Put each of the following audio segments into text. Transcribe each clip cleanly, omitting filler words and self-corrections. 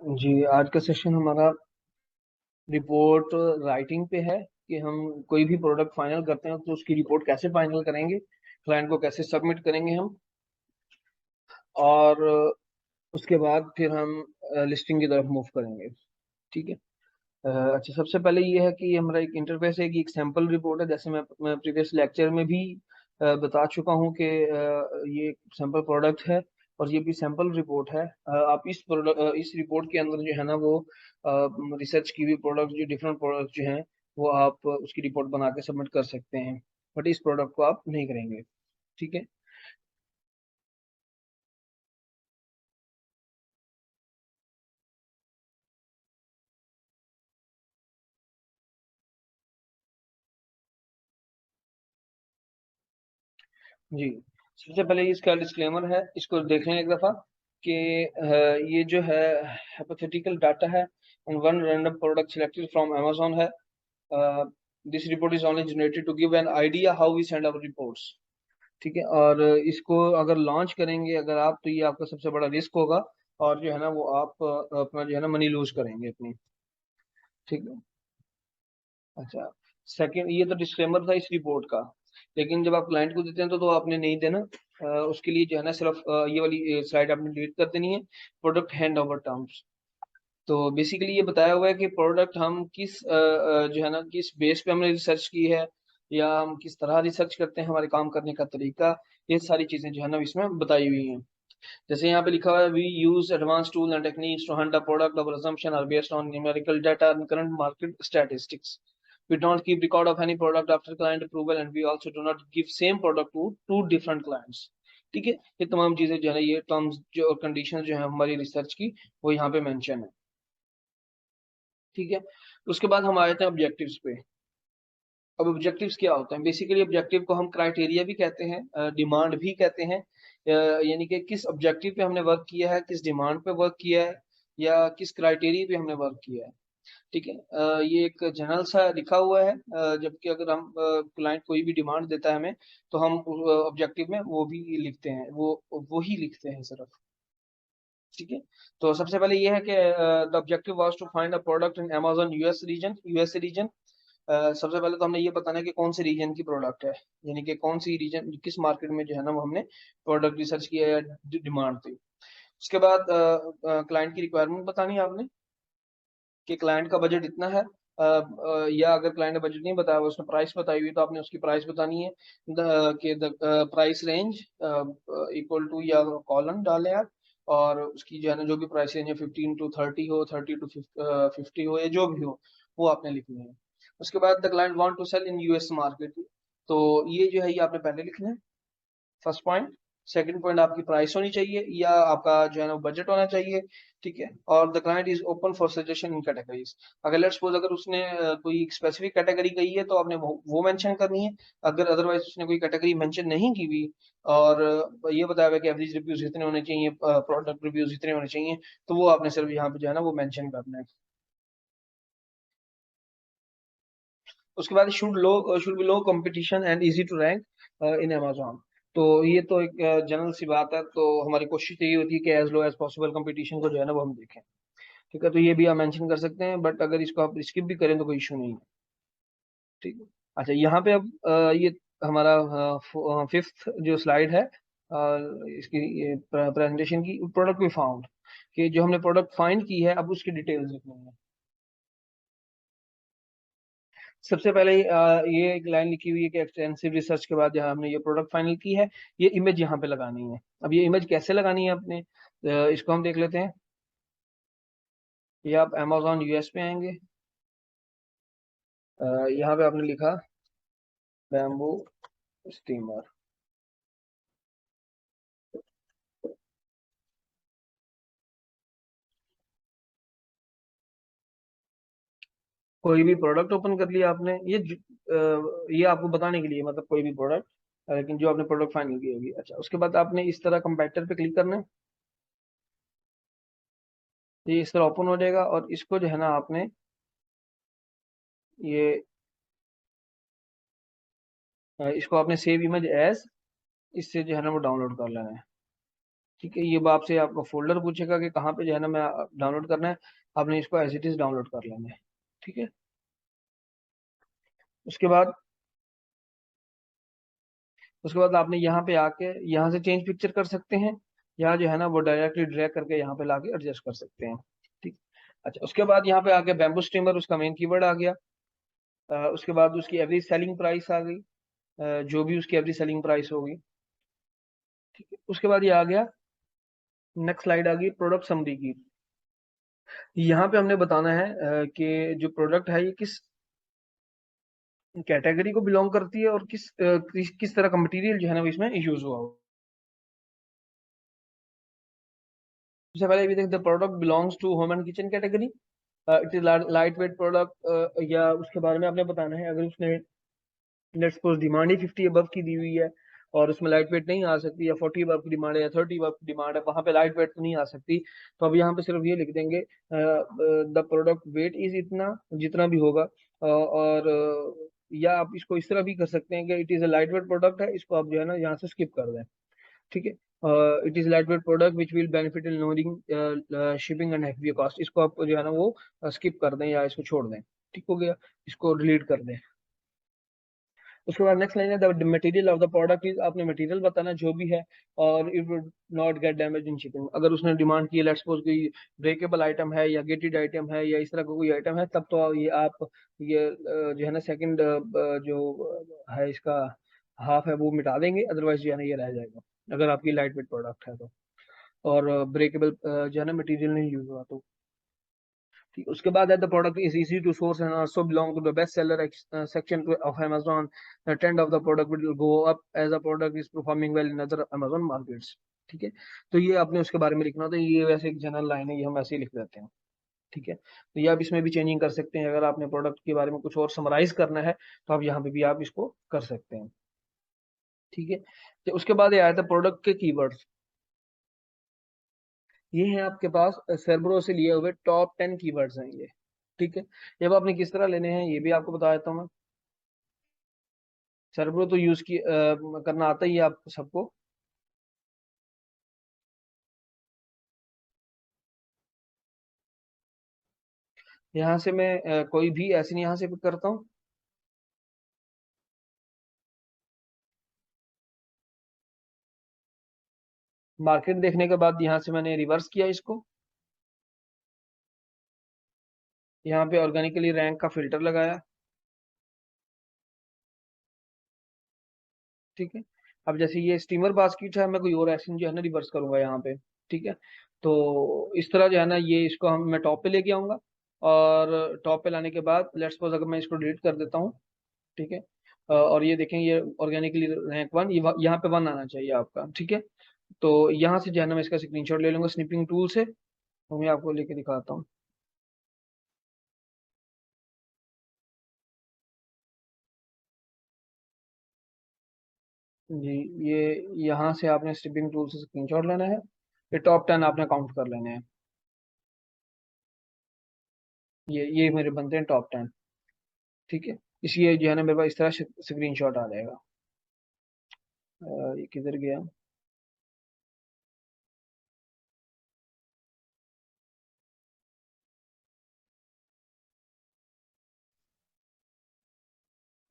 जी, आज का सेशन हमारा रिपोर्ट राइटिंग पे है कि हम कोई भी प्रोडक्ट फाइनल करते हैं तो उसकी रिपोर्ट कैसे फाइनल करेंगे, क्लाइंट को कैसे सबमिट करेंगे हम, और उसके बाद फिर हम लिस्टिंग की तरफ मूव करेंगे। ठीक है। अच्छा, सबसे पहले ये है कि हमारा एक इंटरफेस है कि एक सैम्पल रिपोर्ट है। जैसे मैं प्रीवियस लेक्चर में भी बता चुका हूँ कि ये सैम्पल प्रोडक्ट है और ये भी सैम्पल रिपोर्ट है। आप इस रिपोर्ट के अंदर जो है ना वो रिसर्च की हुई प्रोडक्ट, जो डिफरेंट प्रोडक्ट जो हैं वो आप उसकी रिपोर्ट बना के सबमिट कर सकते हैं, बट इस प्रोडक्ट को आप नहीं करेंगे। ठीक है। जी, सबसे पहले इसका डिस्क्लेमर है, इसको देख लें एक दफा कि ये जो है हाइपोथेटिकल डाटा है and one random product selected from Amazon है। This report is only generated to give an idea how we send our reports. ठीक है। और इसको अगर लॉन्च करेंगे अगर आप, तो ये आपका सबसे बड़ा रिस्क होगा और जो है ना वो आप अपना जो है ना मनी लूज करेंगे अपनी। ठीक है। अच्छा, सेकंड, ये तो डिस्क्लेमर था इस रिपोर्ट का। लेकिन जब आप क्लाइंट को देते हैं तो आपने नहीं देना। उसके लिए जो है ना सिर्फ ये वाली स्लाइड आपने डिलीट कर देनी है, प्रोडक्ट हैंड ओवर टर्म्स। तो बेसिकली ये बताया हुआ है कि प्रोडक्ट हम जो है ना किस बेस पे हमने रिसर्च की है, या हम किस तरह रिसर्च करते हैं, हमारे काम करने का तरीका, ये सारी चीजें जो है ना इसमें बताई हुई हैं। जैसे यहाँ पे लिखा हुआ है, we use advance tool and techniques to hunt a product, our assumption are based on numerical data and current market statistics. We don't keep record of any product after client approval and we also do not give same product to two different clients. ठीक है। ये तमाम चीजें जो है ना, ये terms जो कंडीशन जो है हमारी रिसर्च की, वो यहाँ पे मेंशन है। ठीक है। उसके बाद हम आए थे ऑब्जेक्टिव्स पे। अब ऑब्जेक्टिव्स क्या होते हैं? बेसिकली ऑब्जेक्टिव को हम क्राइटेरिया भी कहते हैं, डिमांड भी कहते हैं। यानी कि किस ऑब्जेक्टिव पे हमने वर्क किया है, किस डिमांड पे वर्क किया है, या किस क्राइटेरिया पे हमने वर्क किया है। ठीक है। ये एक जनरल सा लिखा हुआ है। जबकि अगर हम क्लाइंट कोई भी डिमांड देता है हमें, तो हम ऑब्जेक्टिव में वो भी लिखते हैं, वो ही लिखते हैं सिर्फ। ठीक है। तो सबसे पहले ये है कि the objective was to find a product in Amazon US region. सबसे पहले तो हमने ये बताना है कि कौन से रीजन की प्रोडक्ट है, यानी कि कौन सी रीजन, किस मार्केट में जो है ना वो हमने प्रोडक्ट रिसर्च किया या डिमांड थी। उसके बाद क्लाइंट की रिक्वायरमेंट बतानी है आपने कि क्लाइंट का बजट इतना है, या अगर क्लाइंट ने बजट नहीं बताया, उसने प्राइस बताई हुई, तो आपने उसकी प्राइस बतानी है। The price range equal to, या कॉलन डालें आप, और उसकी जो है ना जो भी प्राइस रेंज है, 15 to 30 हो, 30 to 50 हो, या जो भी हो, वो आपने लिखनी है। उसके बाद the client want to sell in US market. तो ये जो है ये आपने पहले लिखना है, फर्स्ट पॉइंट। सेकंड पॉइंट, आपकी प्राइस होनी चाहिए या आपका जो है ना बजट होना चाहिए। ठीक है। और the client is open for suggestion in categories. अगर लेट्स सपोज अगर उसने कोई स्पेसिफिक कैटेगरी कही है, तो आपने वो मेंशन करनी है। अगर अदरवाइज उसने कोई कैटेगरी मेंशन नहीं की हुई, और ये बताया हुआ है कि एवरेज रिव्यूज इतने होने चाहिए, प्रोडक्ट रिव्यूज इतने होने चाहिए, तो वो आपने सिर्फ यहाँ पे जो है ना वो मेंशन करना है। उसके बाद should be low competition and easy to rank in Amazon. तो ये तो एक जनरल सी बात है, तो हमारी कोशिश यही होती है कि as low as possible competition को जो है ना वो हम देखें। ठीक है। तो ये भी आप मेंशन कर सकते हैं, बट अगर इसको आप स्किप भी करें तो कोई इशू नहीं है। ठीक है। अच्छा, यहाँ पे अब ये हमारा फिफ्थ जो स्लाइड है इसकी प्रेजेंटेशन की, प्रोडक्ट भी फाउंड, कि जो हमने प्रोडक्ट फाइंड की है अब उसकी डिटेल्स लिखनी है। सबसे पहले ये एक लाइन लिखी हुई है कि एक्सटेंसिव रिसर्च के बाद जहाँ हमने ये प्रोडक्ट फाइनल की है, ये इमेज यहाँ पे लगानी है। अब ये इमेज कैसे लगानी है अपने, इसको हम देख लेते हैं। ये आप अमेजोन यूएस पे आएंगे। यहाँ पे आपने लिखा बैम्बू स्टीमर। कोई भी प्रोडक्ट ओपन कर लिया आपने, ये आपको बताने के लिए, मतलब कोई भी प्रोडक्ट, लेकिन जो आपने प्रोडक्ट फाइनल की होगी। अच्छा, उसके बाद आपने इस तरह कंपैरेटर पे क्लिक करना है। ये इस तरह ओपन हो जाएगा, और इसको जो है ना आपने ये इसको आपने सेव इमेज एज, इससे जो है ना वो डाउनलोड कर लेना है। ठीक है, ये आपसे आपका फोल्डर पूछेगा कि कहाँ पे जो है ना मैं डाउनलोड करना है, आपने इसको एज इट इज डाउनलोड कर लेना है। ठीक है, उसके बाद आपने यहाँ पे आके यहाँ से चेंज पिक्चर कर सकते हैं, या जो है ना वो डायरेक्टली ड्रैग करके यहाँ पे लाके एडजस्ट कर सकते हैं। ठीक। अच्छा, उसके बाद यहाँ पे आके बैम्बू स्ट्रीमर उसका मेन कीवर्ड आ गया। उसके बाद उसकी एवरेज सेलिंग प्राइस आ गई, जो भी उसकी एवरेज सेलिंग प्राइस होगी। ठीक है, उसके बाद ये आ गया, नेक्स्ट स्लाइड आ गई प्रोडक्ट समरी की। यहाँ पे हमने बताना है कि जो प्रोडक्ट है ये किस कैटेगरी को बिलोंग करती है और किस तरह का मटेरियल जो है ना वो इसमें यूज हुआ हो। सबसे पहले भी देख, the product belongs to home and kitchen category, it is light weight product, या उसके बारे में आपने बताना है अगर उसने लेट्स सपोज डिमांड ही 50 अबव की दी हुई है और उसमें लाइट वेट नहीं आ सकती, या 40 अबव की डिमांड है या 30 अबव की डिमांड है, वहां पे लाइट वेट तो नहीं आ सकती, तो अब यहाँ पे सिर्फ ये लिख देंगे द प्रोडक्ट वेट इज इतना, जितना भी होगा, और या आप इसको इस तरह भी कर सकते हैं कि it is a light weight product है, इसको आप जो है ना यहाँ से स्किप कर दें। ठीक है, it is light weight product which will benefit in loading shipping and heavier cost, इसको आप जो है ना वो स्किप कर दें या इसको छोड़ दें। ठीक हो गया, इसको डिलीट कर दें। उसके बाद नेक्स्ट लाइन है the material of the product is, आपने मटेरियल बताना जो भी है, और it would not gate damage in shipping, अगर उसने डिमांड की लेट्स सपोज कोई ब्रेकेबल आइटम है या गेटेड आइटम है या इस तरह का कोई आइटम है, तब तो ये आप ये जो है ना सेकंड जो है इसका हाफ है वो मिटा देंगे, अदरवाइज जो है ना ये रह जाएगा अगर आपकी लाइट वेट प्रोडक्ट है तो, और ब्रेकेबल जो है ना मटेरियल नहीं यूज हुआ तो। ठीक, उसके बाद है the product is easy to source and also belong to the best seller section of Amazon, the trend of the product will go up as the product is performing well in other Amazon markets. ठीक है, तो ये आपने उसके बारे में लिखना होता है, ये वैसे एक जनरल लाइन है, ये हम ऐसे ही लिख देते हैं। ठीक है, तो ये आप इसमें भी चेंजिंग कर सकते हैं, अगर आपने प्रोडक्ट के बारे में कुछ और समराइज करना है तो आप यहाँ पे भी आप इसको कर सकते हैं। ठीक है, तो उसके बाद ये आया था प्रोडक्ट के कीवर्ड्स, ये है आपके पास सर्बरो से लिए हुए टॉप 10 कीवर्ड्स हैं ये। ठीक है, जब आपने किस तरह लेने हैं ये भी आपको बता देता हूँ मैं। सर्वरो तो यूज की करना आता ही है आपको सबको। यहाँ से मैं कोई भी ऐसे नहीं यहाँ से पिक करता हूँ। मार्केट देखने के बाद यहाँ से मैंने रिवर्स किया इसको, यहाँ पे ऑर्गेनिकली रैंक का फिल्टर लगाया। ठीक है, अब जैसे ये स्टीमर बास्केट है, मैं कोई और एक्शन जो है ना रिवर्स करूंगा यहाँ पे। ठीक है, तो इस तरह जो है ना ये इसको हम मैं टॉप पे लेके आऊंगा, और टॉप पे लाने के बाद लेट्स सपोज अगर मैं इसको डिलीट कर देता हूँ। ठीक है, और ये देखें ये ऑर्गेनिकली रैंक 1, ये यहाँ पे 1 आना चाहिए आपका। ठीक है, तो यहाँ से जो है ना मैं इसका स्क्रीनशॉट ले लूंगा स्निपिंग टूल से, तो मैं आपको लेके दिखाता हूँ। जी, ये यहाँ से आपने स्निपिंग टूल से स्क्रीनशॉट लेना है, ये टॉप 10 आपने काउंट कर लेने हैं। ये मेरे बनते हैं टॉप 10। ठीक है, इसलिए जो है ना मेरे पास इस तरह स्क्रीनशॉट आ जाएगा। ये किधर गया?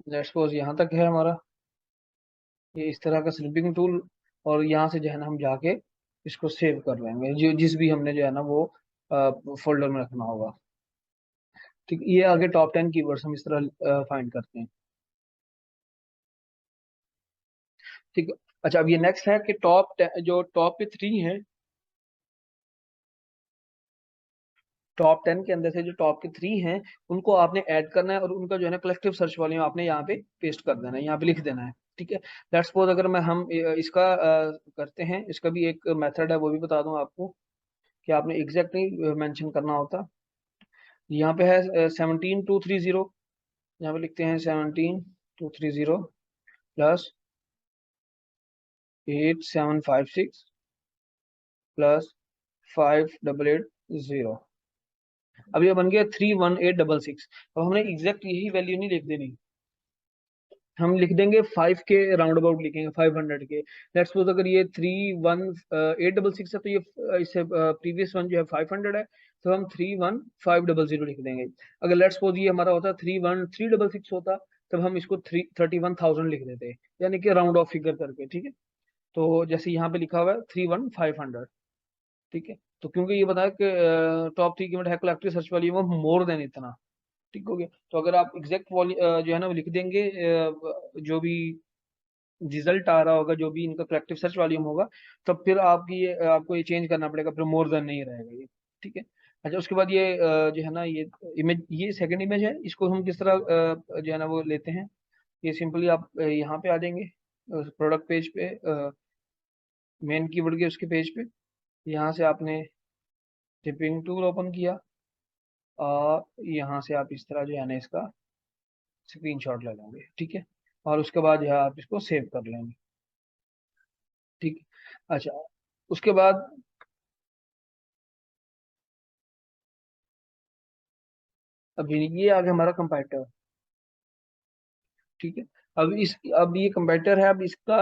लेट्स सपोज यहाँ तक है हमारा ये इस तरह का स्निपिंग टूल, और यहाँ से जो है ना हम जाके इसको सेव कर लेंगे, जो जिस भी हमने जो है ना वो फोल्डर में रखना होगा। ठीक, ये आगे टॉप 10 कीवर्ड्स हम इस तरह फाइंड करते हैं। ठीक है, अच्छा अब ये नेक्स्ट है कि जो टॉप पे 3 है, टॉप 10 के अंदर से जो टॉप के 3 हैं उनको आपने ऐड करना है, और उनका जो है ना कलेक्टिव सर्च वॉल्यूम आपने यहाँ पे पेस्ट कर देना है, यहाँ पे लिख देना है। ठीक है, लेट्स सपोज अगर मैं हम इसका करते हैं, इसका भी एक मेथड है वो भी बता दूं आपको, कि आपने एग्जैक्ट नहीं मेंशन करना होता। यहाँ पे है 17230, यहाँ पे लिखते हैं 17230 प्लस 8756 प्लस 5880। अब ये बन गया 31866। अब हमने एग्जैक्ट यही वैल्यू नहीं लिख देनी, हम लिख देंगे 5 के राउंड अबाउट लिखेंगे, 500 के। लेट्स सपोज अगर ये 31866 है, तो ये इससे प्रीवियस वन जो है 500 है, तो हम 31500 लिख देंगे। अगर लेट्स सपोज ये हमारा होता 31366 होता, तब हम इसको 31,000 लिख देते, यानी कि राउंड ऑफ फिगर करके, ठीक है। तो जैसे यहाँ पे लिखा हुआ है 31500, ठीक है। तो क्योंकि ये बताया कि टॉप 3 कीवर्ड है collective search volume of more than इतना, ठीक हो गया। तो अगर आप एग्जैक्ट जो है ना वो लिख देंगे, जो भी रिजल्ट आ रहा होगा, जो भी इनका कलेक्टिव सर्च वॉल्यूम होगा, तब फिर आपको ये चेंज करना पड़ेगा, फिर मोर देन नहीं रहेगा ये, ठीक है। अच्छा, उसके बाद ये जो है ना ये इमेज, ये सेकंड इमेज है, इसको हम किस तरह जो है ना वो लेते हैं। ये सिंपली आप यहाँ पे आ जाएंगे प्रोडक्ट पेज पे, मेन कीवर्ड के उसके पेज पे, यहाँ से आपने टिपिंग टूल ओपन किया, और यहाँ से आप इस तरह जो है ना इसका स्क्रीनशॉट ले लेंगे, ठीक है। और उसके बाद जो है आप इसको सेव कर लेंगे, ठीक है। अच्छा, उसके बाद अभी ये आ गया हमारा कंपैरेटर, ठीक है। अब ये कंपैरेटर है, अब इसका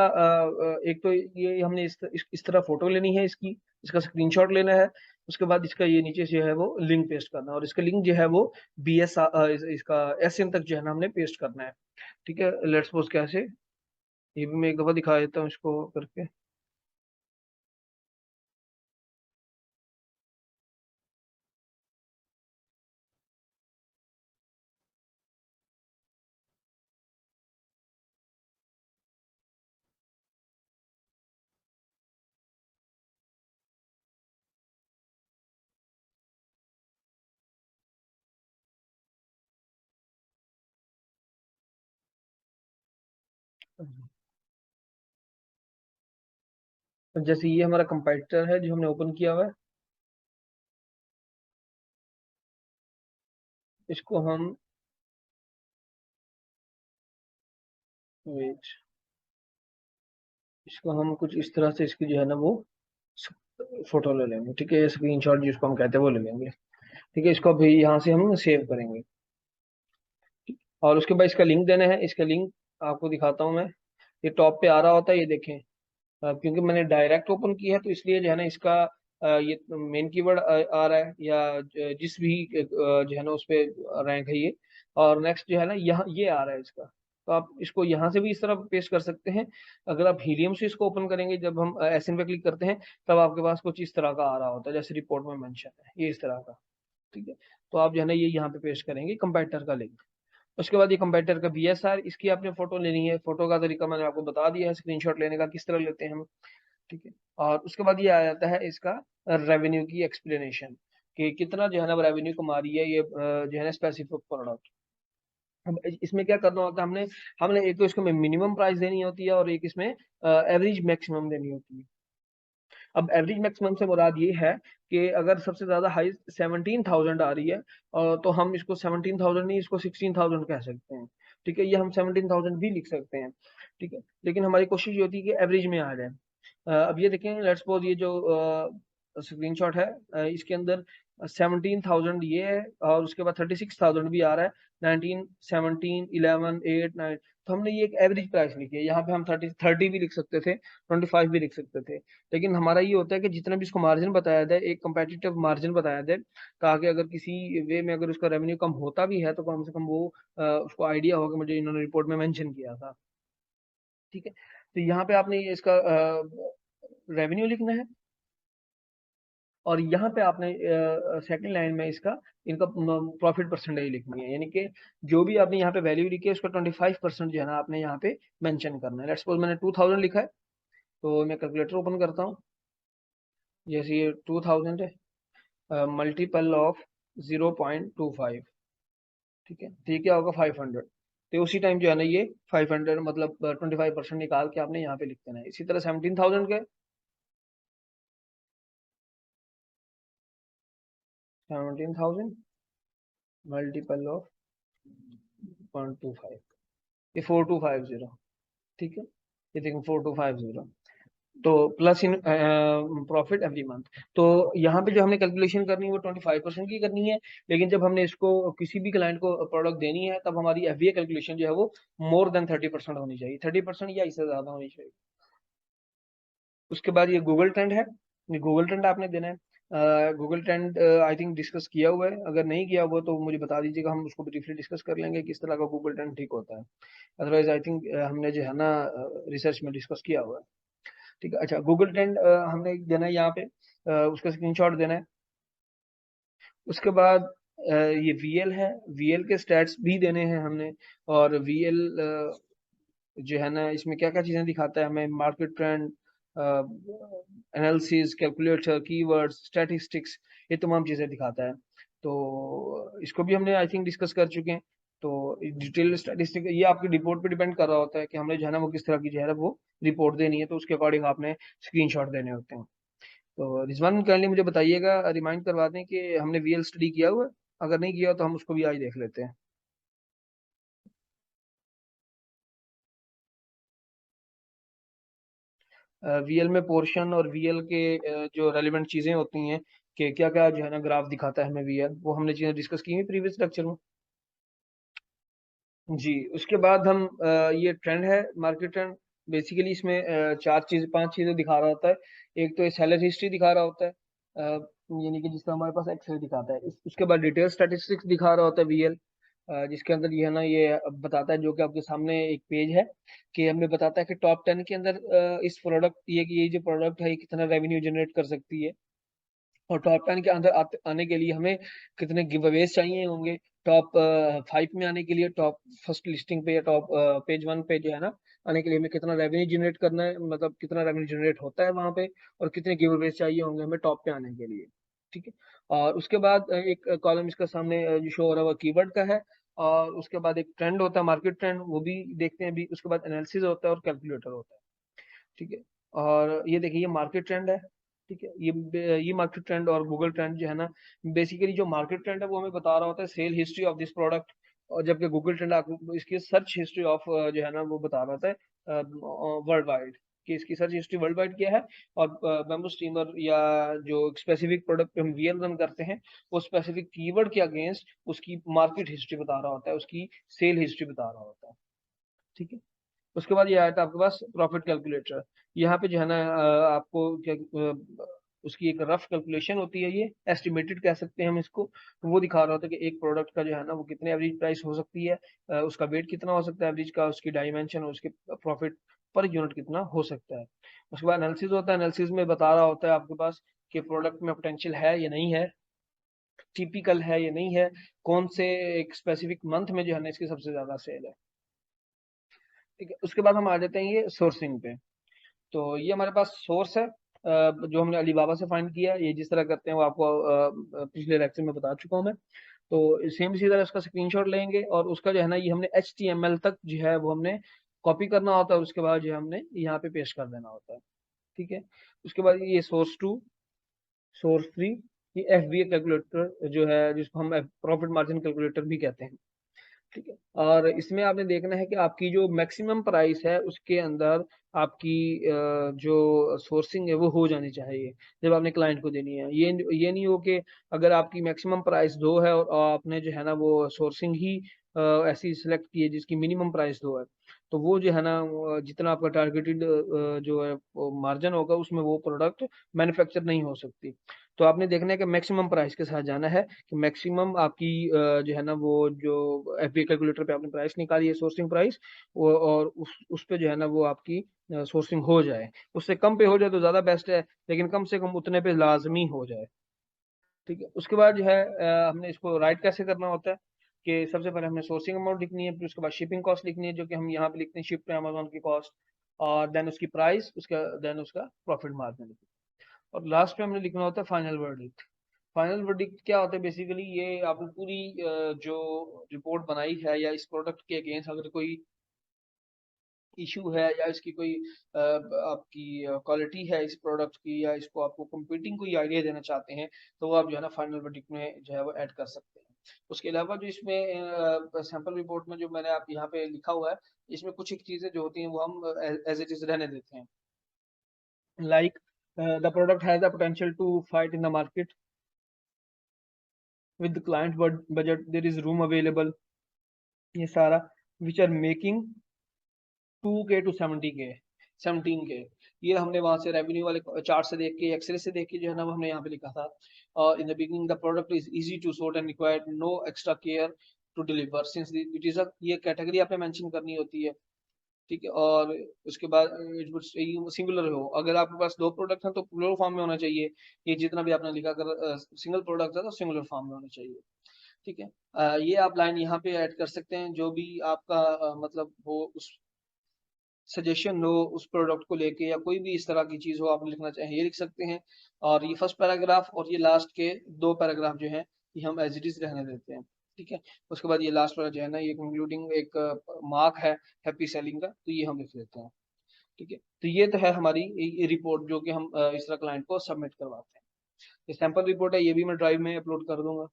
एक तो ये हमने इस तरह फोटो लेनी है इसकी, इसका स्क्रीनशॉट लेना है। उसके बाद इसका ये नीचे जो है वो लिंक पेस्ट करना है, और इसका लिंक जो है वो इसका एसएन तक जो है ना हमने पेस्ट करना है, ठीक है। लेट्स सपोज कैसे, ये भी मैं एक दफा दिखा देता हूँ इसको करके। जैसे ये हमारा कंपैरेटर है जो हमने ओपन किया हुआ है, इसको हम वेट इसको हम कुछ इस तरह से इसकी जो है ना वो फोटो ले लेंगे, ठीक है। स्क्रीनशॉट जिसको हम कहते हैं वो ले लेंगे, ठीक है। इसको अभी यहाँ से हम सेव करेंगे, और उसके बाद इसका लिंक देना है। इसका लिंक आपको दिखाता हूँ मैं, ये टॉप पे आ रहा होता है, ये देखें। क्योंकि मैंने डायरेक्ट ओपन की है, तो इसलिए जो है ना इसका ये मेन कीवर्ड आ रहा है, या जिस भी जो है ना उस पे रैंक है ये। और नेक्स्ट जो है ना यहाँ ये आ रहा है इसका, तो आप इसको यहाँ से भी इस तरह पेस्ट कर सकते हैं। अगर आप हीलियम से इसको ओपन करेंगे, जब हम एसएन पे क्लिक करते हैं, तब आपके पास कुछ इस तरह का आ रहा होता है, जैसे रिपोर्ट में मेंशन है ये इस तरह का, ठीक है। तो आप जो है ना ये यहाँ पे पेस्ट करेंगे कंपैरेटर का लिंक। उसके बाद ये कंपैरेटर का बीएसआर, इसकी आपने फोटो लेनी है। फोटो का तरीका मैंने आपको बता दिया है, स्क्रीनशॉट लेने का किस तरह लेते हैं हम, ठीक है। और उसके बाद ये आ जाता है इसका रेवेन्यू की एक्सप्लेनेशन, कि कितना जो है ना रेवेन्यू कमा रही है ये जो है ना स्पेसिफिक प्रोडक्ट। अब इसमें क्या करना होता है, हमने हमने एक तो इसको मिनिमम प्राइस देनी होती है, और एक इसमें एवरेज मैक्सिमम देनी होती है। अब एवरेज मैक्सिमम से मुराद ये है कि अगर सबसे ज्यादा हाई 17,000 आ रही है, तो हम इसको 17,000 नहीं, इसको 16,000 कह सकते हैं, ठीक है। ये हम 17,000 भी लिख सकते हैं, ठीक है। लेकिन हमारी कोशिश ये होती है कि एवरेज में आ जाए। अब ये देखें, लेट्स सपोज ये जो स्क्रीनशॉट है, इसके अंदर 17,000 ये है, और उसके बाद 36,000 भी आ रहा है, 19, 17, 11, 8, 9। तो हमने ये एक एवरेज प्राइस लिखी है। यहाँ पे हम 30 भी लिख सकते थे, 25 भी लिख सकते थे। लेकिन हमारा ये होता है कि जितना भी इसको मार्जिन बताया जाए, एक कंपेटिटिव मार्जिन बताया जाए, ताकि अगर किसी वे में अगर उसका रेवेन्यू कम होता भी है, तो कम से कम वो उसको आइडिया होगा, मुझे इन्होंने रिपोर्ट में मेंशन किया था, ठीक है। तो यहाँ पे आपने ये इसका रेवेन्यू लिखना है, और यहाँ पे आपने सेकंड लाइन में इसका इनका प्रॉफिट परसेंटेज लिखनी है, यानी कि जो भी आपने यहाँ पे वैल्यू लिखी है उसका 25% जो है ना आपने यहाँ पे मेंशन करना है। लेट्स सपोज मैंने 2000 लिखा है, तो मैं कैलकुलेटर ओपन करता हूँ। जैसे ये 2000 है, मल्टीपल ऑफ 0.25, ठीक है। तो ये क्या होगा 500। तो उसी टाइम जो है ना ये 500 मतलब 25% निकाल के आपने यहाँ पे लिख देना है। इसी तरह 17,000 के 17,000 मल्टीपल ऑफ 0.25, ये 4250, ठीक है। ये देखो 4250। तो plus in profit every month. तो यहाँ पे जो हमने कैलकुलेशन करनी है वो 25% की करनी है, लेकिन जब हमने इसको किसी भी क्लाइंट को प्रोडक्ट देनी है तब हमारी एफबीए कैलकुलेशन जो है वो मोर देन 30% होनी चाहिए, 30% या इससे ज्यादा होनी चाहिए। उसके बाद ये गूगल ट्रेंड है, ये गूगल ट्रेंड आपने देना है। Google trend I think discuss किया हुआ है, अगर नहीं किया हुआ तो मुझे बता दीजिएगा, हम उसको ब्रीफली डिस्कस कर लेंगे किस तरह का गूगल ट्रेंड ठीक होता है। अदरवाइज आई थिंक हमने जो है ना रिसर्च में डिस्कस किया हुआ है। ठीक है, अच्छा गूगल ट्रेंड हमने देना है यहाँ पे, उसका स्क्रीनशॉट देना है। उसके बाद ये वीएल है, वीएल के स्टैट्स भी देने हैं हमने। और वीएल जो है ना इसमें क्या क्या चीजें दिखाता है हमें, market trend, analysis, calculator, keywords, statistics, ये तमाम चीजें दिखाता है। तो इसको भी हमने आई थिंक डिस्कस कर चुके हैं। तो डिटेल स्टैटिस्टिक ये आपकी रिपोर्ट पे डिपेंड कर रहा होता है कि हमने जो है ना वो किस तरह की जो है ना वो रिपोर्ट देनी है, तो उसके अकॉर्डिंग आपने स्क्रीनशॉट देने होते हैं। तो रिजवान काइंडली मुझे बताइएगा, रिमाइंड करवा दें कि हमने वीएल स्टडी किया हुआ है, अगर नहीं किया तो हम उसको भी आज देख लेते हैं। वीएल में पोर्शन और वीएल के जो रेलिवेंट चीजें होती हैं कि क्या क्या जो है ना ग्राफ दिखाता है हमें वीएल, वो हमने चीजें डिस्कस की हैं प्रीवियस लेक्चर में। जी, उसके बाद हम ये ट्रेंड है, मार्केट ट्रेंड। बेसिकली इसमें चार चीज पांच चीजें दिखा रहा होता है। एक तो ये सेलर हिस्ट्री दिखा रहा होता है, यानी कि जिसका हमारे पास एक्सेल दिखाता है। उसके बाद डिटेल स्टैटिस्टिक्स दिखा रहा होता है वीएल, जिसके अंदर ये है ना ये बताता है, जो कि आपके सामने एक पेज है, कि हमें बताता है कि टॉप 10 के अंदर इस प्रोडक्ट ये जो प्रोडक्ट है ये कितना रेवेन्यू जनरेट कर सकती है। और टॉप 10 के अंदर आने के लिए हमें कितने गिव अवेज चाहिए होंगे। टॉप 5 में आने के लिए, टॉप फर्स्ट लिस्टिंग पे या टॉप पेज 1 पे जो है ना आने के लिए हमें कितना रेवेन्यू जनरेट करना है, मतलब कितना रेवेन्यू जनरेट होता है वहां पे, और कितने गिव अवेज चाहिए होंगे हमें टॉप पे आने के लिए। ठीक है। और उसके बाद एक कॉलम इसका सामने जो शो हो रहा है वो कीवर्ड का है। और उसके बाद एक ट्रेंड होता है, मार्केट ट्रेंड, वो भी देखते हैं अभी। उसके बाद एनालिसिस होता है और कैलकुलेटर होता है। ठीक है। और ये देखिए ये मार्केट ट्रेंड है। ठीक है, ये मार्केट ट्रेंड और गूगल ट्रेंड जो है ना, बेसिकली जो मार्केट ट्रेंड है वो हमें बता रहा होता है sale history of this product, और जबकि गूगल ट्रेंड आपको इसकी सर्च हिस्ट्री ऑफ जो है ना वो बता रहा होता है वर्ल्ड वाइड, कि इसकी सर्च हिस्ट्री वर्ल्ड वाइड क्या है। और बैम्बू स्टीमर या जो स्पेसिफिक प्रोडक्ट पे हम वीएल रन करते हैं, वो स्पेसिफिक कीवर्ड के अगेंस्ट उसकी मार्केट हिस्ट्री बता रहा होता है, उसकी सेल हिस्ट्री बता रहा होता है। ठीक है। उसके बाद ये आया था आपके पास प्रॉफिट कैलकुलेटर। यहाँ पे जो है ना आपको क्या उसकी एक रफ कैलकुलेशन होती है, ये एस्टिमेटेड कह सकते हैं हम इसको। तो वो दिखा रहा होता है कि एक प्रोडक्ट का जो है ना वो कितने एवरेज प्राइस हो सकती है, उसका वेट कितना हो सकता है एवरेज का, उसकी डायमेंशन और उसके प्रॉफिट पर यूनिट कितना हो सकता है। उसके बाद एनालिसिस होता है, एनालिसिस में बता रहा होता है आपके पास कि प्रोडक्ट में पोटेंशियल है या नहीं है, टिपिकल है या नहीं है, कौन से एक स्पेसिफिक मंथ में जो है ना इसकी सबसे ज्यादा सेल है। ठीक है। उसके बाद हम आ जाते हैं ये सोर्सिंग पे। तो ये हमारे पास सोर्स है, जो हमने अलीबाबा से फाइंड किया। ये जिस तरह करते हैं वो आपको पिछले लेक्चर में बता चुका हूँ मैं। तो सेम इसी तरह उसका स्क्रीनशॉट लेंगे और उसका जो है ना ये हमने HTML तक जो है वो हमने कॉपी करना होता है, उसके बाद जो है हमने यहाँ पे पेस्ट कर देना होता है। ठीक है। उसके बाद ये सोर्स 2, सोर्स 3, ये FBA कैलकुलेटर जो है, जिसको हम प्रॉफिट मार्जिन कैलकुलेटर भी कहते हैं। ठीक है। और इसमें आपने देखना है कि आपकी जो मैक्सिमम प्राइस है उसके अंदर आपकी जो सोर्सिंग है वो हो जानी चाहिए जब आपने क्लाइंट को देनी है। ये नहीं हो कि अगर आपकी मैक्सिमम प्राइस 2 है और आपने जो है ना वो सोर्सिंग ही ऐसी सिलेक्ट की है जिसकी मिनिमम प्राइस 2 है, तो वो जो है ना जितना आपका टारगेटेड जो है मार्जिन होगा उसमें वो प्रोडक्ट मैन्युफैक्चर नहीं हो सकती। तो आपने देखना है कि मैक्सिमम प्राइस के साथ जाना है, कि मैक्सिमम आपकी जो है ना वो जो एफबीए कैलकुलेटर पे आपने प्राइस निकाली है, सोर्सिंग प्राइस, वो और उस पे जो है ना वो आपकी सोर्सिंग हो जाए। उससे कम पे हो जाए तो ज्यादा बेस्ट है, लेकिन कम से कम उतने पे लाजमी हो जाए। ठीक है। उसके बाद जो है हमने इसको राइट कैसे करना होता है, कि सबसे पहले हमने सोर्सिंग अमाउंट लिखनी है, फिर उसके बाद शिपिंग कॉस्ट लिखनी है जो कि हम यहाँ पे लिखते हैं शिप पे अमेजोन की कॉस्ट, और देन उसकी प्राइस, उसका देन उसका प्रॉफिट मार्जिन, और लास्ट में हमने लिखना होता है फाइनल वर्डिक्ट। फाइनल वर्डिक्ट क्या होता है, बेसिकली ये आपने पूरी जो रिपोर्ट बनाई है या इस प्रोडक्ट के अगेंस्ट अगर कोई इशू है या इसकी कोई आपकी क्वालिटी है इस प्रोडक्ट की, या इसको आपको कंपीटिंग कोई आइडिया देना चाहते हैं, तो वो आप जो है ना फाइनल वर्डिक्ट में जो है वो ऐड कर सकते हैं। उसके अलावा जो इसमें सैंपल रिपोर्ट में जो मैंने आप यहाँ पे लिखा हुआ है, इसमें कुछ एक चीजें जो होती हैं वो हम एज इट इज रहने देते हैं। like the product has the potential to fight in the market with the client budget, there is room available, ये सारा which are making 2K to 70K 17K। ये हमने वहां से रेवेन्यू वाले चार्ट से देख के एक्सरे से देख के जो है ना हमने यहाँ पे लिखा था। In the beginning the product is easy to sort and required no extra care to deliver since it is a, ये कैटेगरी आपने मेंशन करनी होती है, ठीक है। और उसके बाद सिंगुलर हो, अगर आपके पास दो प्रोडक्ट हैं तो प्लूरल फॉर्म में होना चाहिए। ये जितना भी आपने लिखा, अगर सिंगल प्रोडक्ट है तो सिंगुलर फॉर्म में होना चाहिए, ठीक है। ये आप लाइन यहाँ पे ऐड कर सकते हैं, जो भी आपका मतलब वो उस सजेशन हो उस प्रोडक्ट को लेके, या कोई भी इस तरह की चीज हो आप लिखना चाहें ये लिख सकते हैं। और ये फर्स्ट पैराग्राफ और ये लास्ट के दो पैराग्राफ जो है ये हम एज इट इज रहने देते हैं, ठीक है। उसके बाद ये लास्ट वाला जो है ना ये कंक्लूडिंग एक मार्क है हैप्पी सेलिंग का, तो ये हम लिख लेते हैं, ठीक है। तो ये तो है हमारी रिपोर्ट जो कि हम इस तरह क्लाइंट को सबमिट करवाते हैं। ये सैंपल रिपोर्ट है, ये भी मैं ड्राइव में अपलोड कर दूंगा,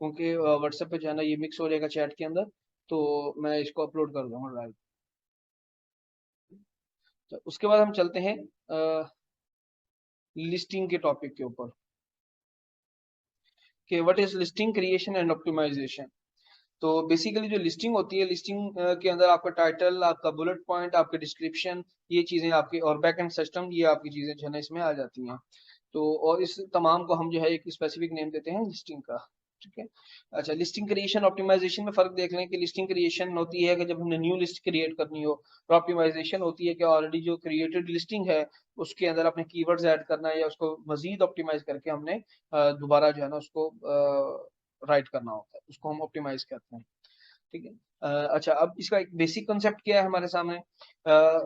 क्योंकि व्हाट्सएप पे जो है ना ये मिक्स हो जाएगा चैट के अंदर, तो मैं इसको अपलोड कर दूंगा ड्राइव। तो उसके बाद हम चलते हैं लिस्टिंग के टॉपिक के ऊपर कि what is listing creation and optimisation. तो बेसिकली जो लिस्टिंग होती है, लिस्टिंग के अंदर आपका टाइटल, आपका बुलेट पॉइंट, आपके डिस्क्रिप्शन, ये चीजें आपके, और बैक एंड सिस्टम, ये आपकी चीजें जो है ना इसमें आ जाती हैं। तो और इस तमाम को हम जो है एक स्पेसिफिक नेम देते हैं लिस्टिंग का, ठीक है। अच्छा, लिस्टिंग क्रिएशन ऑप्टिमाइजेशन में फर्क देख लें कि लिस्टिंग क्रिएशन होती है कि जब हमने न्यू लिस्ट क्रिएट करनी हो, और ऑप्टिमाइजेशन होती है कि ऑलरेडी जो क्रिएटेड लिस्टिंग है उसके अंदर अपने कीवर्ड्स ऐड करना है या उसको मजीद ऑप्टिमाइज करके हमने दोबारा जो है ना उसको राइट करना होता है, उसको हम ऑप्टिमाइज करते हैं, ठीक है। अच्छा, अब इसका एक बेसिक कंसेप्ट क्या है हमारे सामने,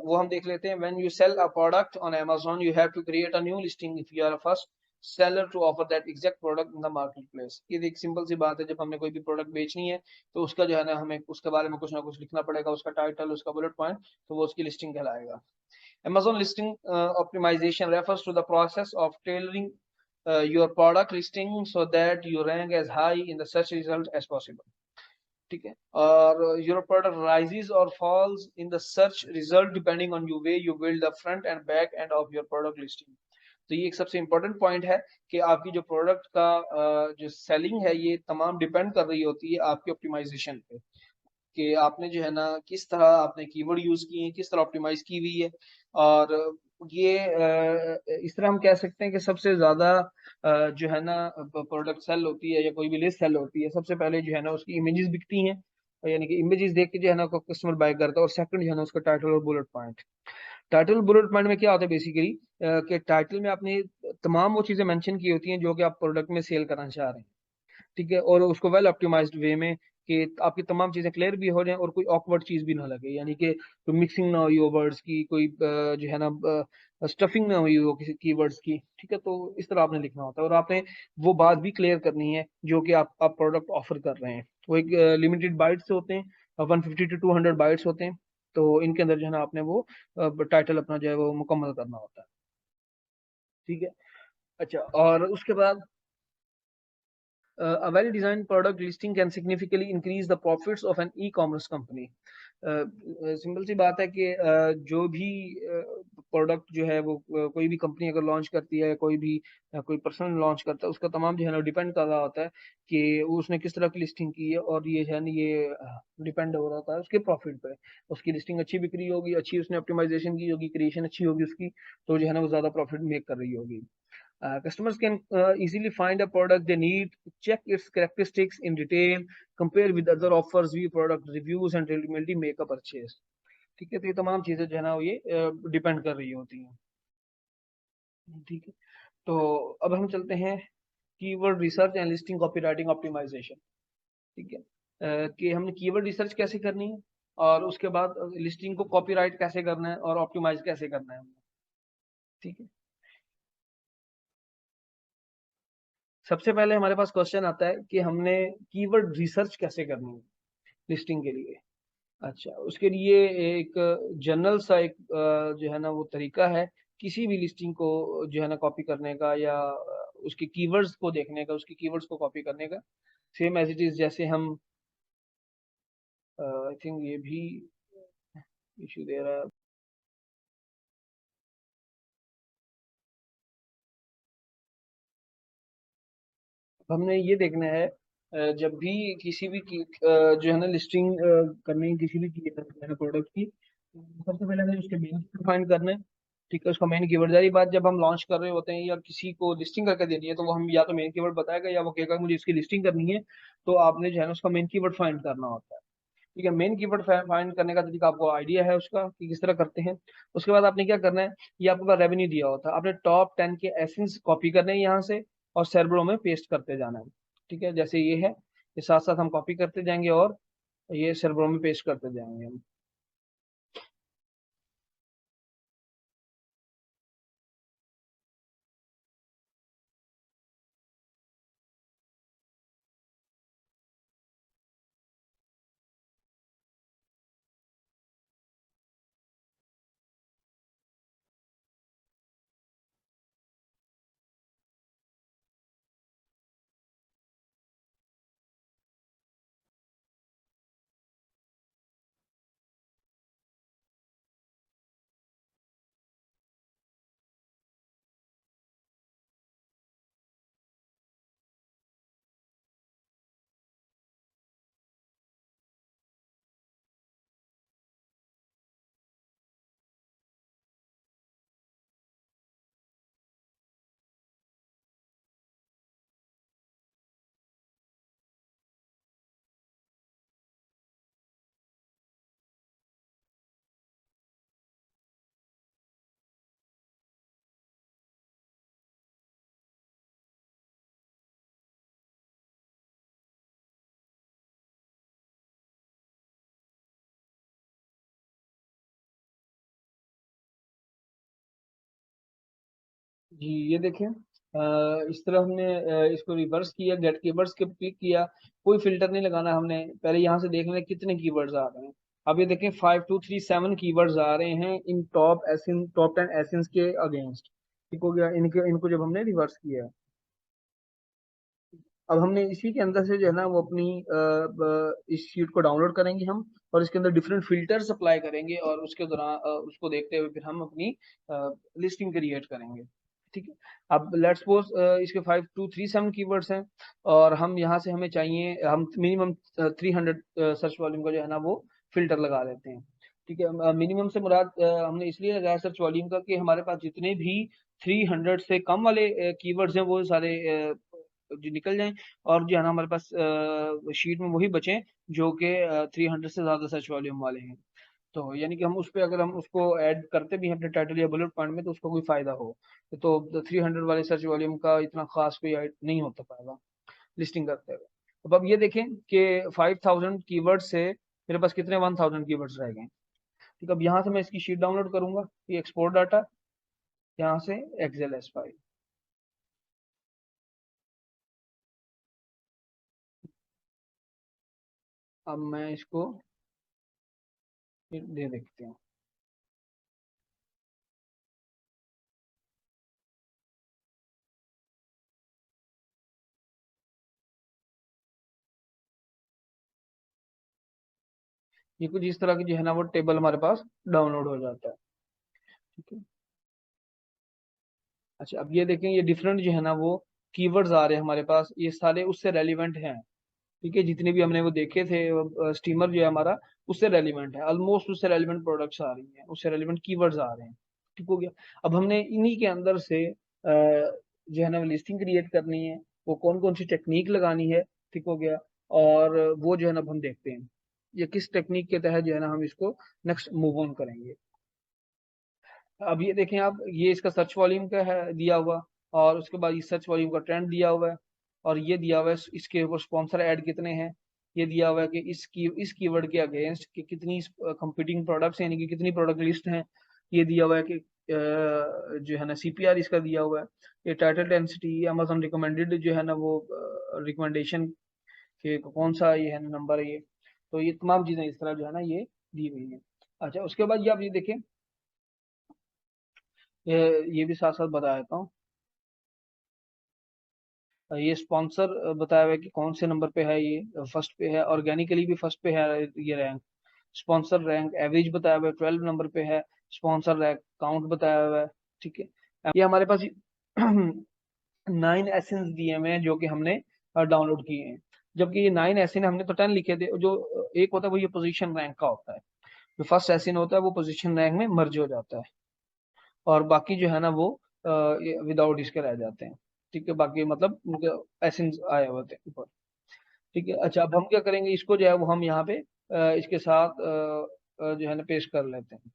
वो हम देख लेते हैं। When you sell a product on Amazon you have to create a new listing if you are a first seller to offer that exact product in the market place. ये एक सिंपल सी बात है, जब हमने कोई भी प्रोडक्ट बेचनी है तो उसका जो है ना हमें उसके बारे में कुछ ना कुछ लिखना पड़ेगा, उसका टाइटल, उसका बुलेट पॉइंट, तो वो उसकी लिस्टिंग कहलाएगा। Amazon listing optimization refers to the process of tailoring your product listing so that you rank as high in the search result as possible, ठीक है। और योर प्रोडक्ट राइजेस और falls in the search result depending on you way you build the front end back end of your product listing. तो ये एक सबसे important point है कि आपकी जो प्रोडक्ट का जो सेलिंग है ये तमाम डिपेंड कर रही होती है आपके ऑप्टिमाइजेशन पे, कि आपने जो है ना किस तरह आपने कीवर्ड यूज किए हैं, किस तरह ऑप्टिमाइज की हुई है। और ये इस तरह हम कह सकते हैं कि सबसे ज्यादा जो है ना प्रोडक्ट सेल होती है या कोई भी लिस्ट सेल होती है, सबसे पहले जो है ना उसकी इमेजेस बिकती हैं, यानी कि इमेजेस देख के जो है ना कस्टमर बाय करता है। और सेकंड जो है ना उसका टाइटल और bullet point. Title bullet point में क्या होता है बेसिकली, कि टाइटल में आपने तमाम वो चीजें मेंशन की होती हैं जो कि आप प्रोडक्ट में सेल करना चाह रहे हैं, ठीक है। और उसको वेल ऑप्टिमाइज्ड वे में कि आपकी तमाम चीजें क्लियर भी हो जाएं और कोई ऑकवर्ड चीज भी ना लगे, यानी कि कोई मिक्सिंग ना हुई हो वर्ड्स की, कोई जो है ना स्टफिंग ना हुई हो किसी कीवर्ड्स की, ठीक है। तो इस तरह आपने लिखना होता है और आपने वो बात भी क्लियर करनी है जो कि आप प्रोडक्ट ऑफर कर रहे हैं। वो एक लिमिटेड बाइट्स होते हैं, 150 to 200 बाइट्स होते हैं। तो इनके अंदर जो है ना आपने वो टाइटल अपना जो है वो मुकम्मल करना होता है, ठीक है। अच्छा, और उसके बाद a well-designed product listing can significantly increase the profits of an e-commerce company. Simple सी बात है कि जो भी प्रोडक्ट जो है वो कोई भी कंपनी अगर लॉन्च करती है, कोई भी कोई पर्सन लॉन्च करता है, उसका तमाम जो है ना डिपेंड कर रहा होता है कि उसने किस तरह की लिस्टिंग की है। और ये है ना ये डिपेंड हो रहा होता है उसके प्रॉफिट पे। उसकी लिस्टिंग अच्छी बिक्री होगी, अच्छी उसने ऑप्टिमाइजेशन की होगी, क्रिएशन अच्छी होगी उसकी, तो जो है ना वो ज्यादा प्रॉफिट मेक कर रही होगी। Customers can easily find a product they need, check its characteristics in detail, compare with other offers, view product reviews and ultimately make a purchase, ठीक है। तो ये तमाम चीजें जो है ना ये डिपेंड कर रही होती हैं, ठीक है। तो अब हम चलते हैं keyword research and listing copywriting optimisation, ठीक है। कि हमने कीवर्ड रिसर्च कैसे करनी है और उसके बाद लिस्टिंग को कॉपीराइट कैसे करना है और ऑप्टिमाइज कैसे करना है, ठीक है। सबसे पहले हमारे पास क्वेश्चन आता है कि हमने कीवर्ड रिसर्च कैसे करनी है लिस्टिंग के लिए। अच्छा, उसके लिए एक जनरल सा एक जो है ना वो तरीका है किसी भी लिस्टिंग को जो है ना कॉपी करने का, या उसके कीवर्ड्स को देखने का, उसके कीवर्ड्स को कॉपी करने का। सेम एज इट इज जैसे हम आई थिंक ये भी इशू दे रहा है। हमने ये देखना है जब भी किसी भी जो है ना लिस्टिंग करनी है किसी भी प्रोडक्ट की, तो सबसे पहले हमें उसके मेन फाइंड करना है। ठीक है, उसका मेन कीवर्ड, जारी बात, जब हम लॉन्च कर रहे होते हैं या किसी को लिस्टिंग करके देनी है तो वो हम या तो मेन कीवर्ड बताएगा या वो कहेगा मुझे इसकी लिस्टिंग करनी है, तो आपने जो है ना उसका मेन कीवर्ड फाइंड करना होता है। ठीक है, मेन कीवर्ड फाइंड करने का तरीका आपको आइडिया है उसका कि किस तरह करते हैं। उसके बाद आपने क्या करना है, ये आपके पास रेवेन्यू दिया होता है, आपने टॉप 10 के एसेंस कॉपी करने हैं यहाँ से और सर्वरों में पेस्ट करते जाना है। ठीक है, जैसे ये है, ये साथ साथ हम कॉपी करते जाएंगे और ये सर्वरों में पेस्ट करते जाएंगे हम। जी, ये देखें, इस तरह हमने इसको रिवर्स किया, गेट कीवर्ड्स के क्लिक किया, कोई फिल्टर नहीं लगाना हमने, पहले यहाँ से देख लें कितने कीवर्ड्स आ रहे हैं। अब ये देखें 5237 कीवर्ड्स आ रहे हैं इन टॉप 10 एसेंस के अगेंस्ट। ठीक हो गया, इनके इनको जब हमने रिवर्स किया, अब हमने इसी के अंदर से जो है ना वो अपनी इस शीट को डाउनलोड करेंगे हम, और इसके अंदर डिफरेंट फिल्टर्स अप्लाई करेंगे और उसके दौरान उसको देखते हुए फिर हम अपनी लिस्टिंग क्रिएट करेंगे। ठीक है, अब लेट्स सपोज इसके 5237 कीवर्ड्स हैं और हम यहाँ से हमें चाहिए, हम मिनिमम 300 सर्च वॉल्यूम का जो है ना वो फिल्टर लगा लेते हैं। ठीक है, मिनिमम से मुराद हमने इसलिए लगाया सर्च वॉल्यूम का कि हमारे पास जितने भी 300 से कम वाले कीवर्ड्स हैं वो सारे जो निकल जाएं, और जो है ना हमारे पास शीट में वही बचे जो कि 300 से ज्यादा सर्च वॉल्यूम वाले हैं। तो यानी कि हम उस पे अगर हम उसको ऐड करते भी हैं अपने टाइटल या बुलेट पॉइंट में तो उसका कोई फायदा हो, तो 300 वाले सर्च वॉल्यूम का इतना खास कोई ऐड नहीं होता पाएगा लिस्टिंग करते हुए। अब ये देखें कि 5000 कीवर्ड से मेरे पास कितने 1000 कीवर्ड्स रह गए। ठीक है, अब यहाँ से मैं इसकी शीट डाउनलोड करूंगा, ये एक्सपोर्ट डाटा, यहाँ से एक्सेल एस फाइल। अब मैं इसको दे देखते हैं। ये कुछ इस तरह की जो है ना वो टेबल हमारे पास डाउनलोड हो जाता है। ठीक है, अच्छा अब ये देखें, ये डिफरेंट जो है ना वो कीवर्ड्स आ रहे हैं हमारे पास, ये सारे उससे रेलिवेंट हैं। ठीक है, जितने भी हमने वो देखे थे, स्टीमर जो है हमारा उससे रेलिवेंट है, ऑलमोस्ट उससे रेलिवेंट प्रोडक्ट्स आ रही हैं, उससे रेलिवेंट कीवर्ड्स आ रहे हैं। ठीक हो गया, अब हमने इन्हीं के अंदर से जो है ना लिस्टिंग क्रिएट करनी है, वो कौन कौन सी टेक्निक लगानी है। ठीक हो गया, और वो जो है ना अब हम देखते हैं ये किस टेक्निक के तहत जो है ना हम इसको नेक्स्ट मूव ऑन करेंगे। अब ये देखें आप, ये इसका सर्च वॉल्यूम का है दिया हुआ, और उसके बाद ये सर्च वॉल्यूम का ट्रेंड दिया हुआ है, और ये दिया हुआ है इसके ऊपर स्पॉन्सर ऐड कितने हैं, ये दिया हुआ है कि इस कीवर्ड के अगेंस्ट कि कितनी कंपीटिंग प्रोडक्ट्स हैं, यानी कि कितनी प्रोडक्ट लिस्ट हैं। ये दिया हुआ है कि जो है ना सीपीआर इसका दिया हुआ है, ये टाइटल डेंसिटी, अमेजोन रिकमेंडेड जो है ना वो रिकमेंडेशन के कौन सा ये है नंबर है ये, तो ये तमाम चीजें इस तरह जो है ना ये दी हुई है। अच्छा, उसके बाद ये आप ये देखें, ये भी साथ साथ बता देता हूँ। ये स्पॉन्सर बताया हुआ है कि कौन से नंबर पे है, ये फर्स्ट पे है, ऑर्गेनिकली भी फर्स्ट पे है ये रैंक। स्पॉन्सर रैंक एवरेज बताया हुआ है 12 नंबर पे है, स्पॉन्सर रैंक काउंट बताया हुआ है। ठीक है, ये हमारे पास 9 एसेंस दिए हुए हैं जो कि हमने डाउनलोड किए हैं, जबकि ये 9 एसिन हमने तो 10 लिखे थे। जो एक होता है वो ये पोजीशन रैंक का होता है, जो फर्स्ट एसिन होता है वो पोजीशन रैंक में मर्ज हो जाता है, और बाकी जो है ना वो विदाउट इसके रह जाते हैं। ठीक है, बाकी मतलब उनके एसिन आए होते हैं ऊपर। ठीक है, अच्छा अब हम क्या करेंगे, इसको जो है वो हम यहाँ पे इसके साथ जो है ना पेश कर लेते हैं।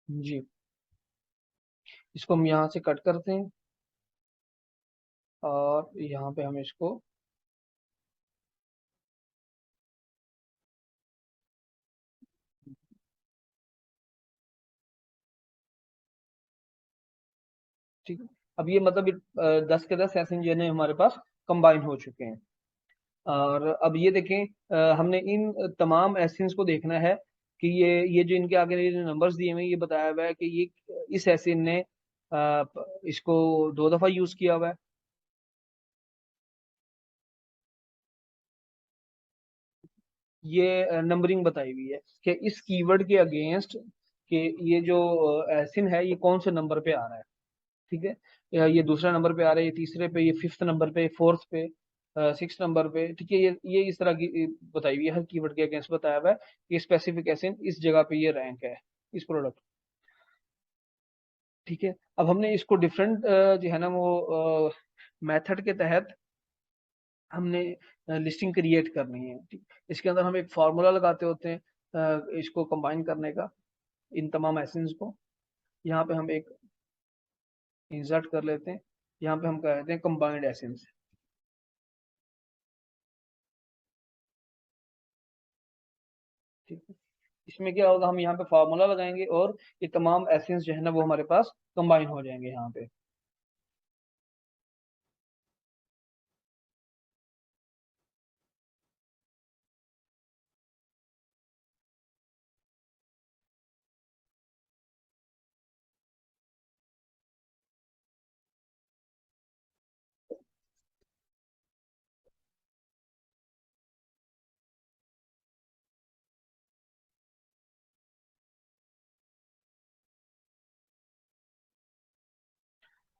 जी, इसको हम यहाँ से कट करते हैं, और यहाँ पे हम इसको, ठीक है, अब ये मतलब 10 के 10 एसिन जो है हमारे पास कंबाइन हो चुके हैं। और अब ये देखें, हमने इन तमाम एसिड्स को देखना है कि ये जो इनके आगे ये नंबर्स दिए हुए हैं, ये बताया हुआ है कि ये इस एसिड ने इसको 2 दफा यूज किया हुआ है। ये नंबरिंग बताई हुई है कि इस कीवर्ड के अगेंस्ट कि ये जो एसिड है ये कौन से नंबर पे आ रहा है। ठीक है, या ये दूसरा नंबर पे आ रहा है, ये तीसरे पे, ये फिफ्थ नंबर पे, फोर्थ पे, सिक्स नंबर पे। ठीक है, ये इस तरह की बताई हुई है, हर कीवर्ड के अगेंस्ट बताया हुआ है कि स्पेसिफिक एसिड इस जगह पे ये रैंक है, इस प्रोडक्ट। ठीक है, अब हमने इसको डिफरेंट जो है ना वो मेथड के तहत हमने लिस्टिंग क्रिएट करनी है। ठीक, इसके अंदर हम एक फार्मूला लगाते होते हैं इसको कंबाइन करने का, इन तमाम एसिड्स को। यहाँ पे हम एक इंसर्ट कर लेते हैं, यहाँ पे हम कहते हैं कंबाइंड एसिड्स। ठीक है, इसमें क्या होगा, हम यहाँ पे फार्मूला लगाएंगे और ये तमाम एसिड्स जो है ना वो हमारे पास कंबाइन हो जाएंगे यहाँ पे।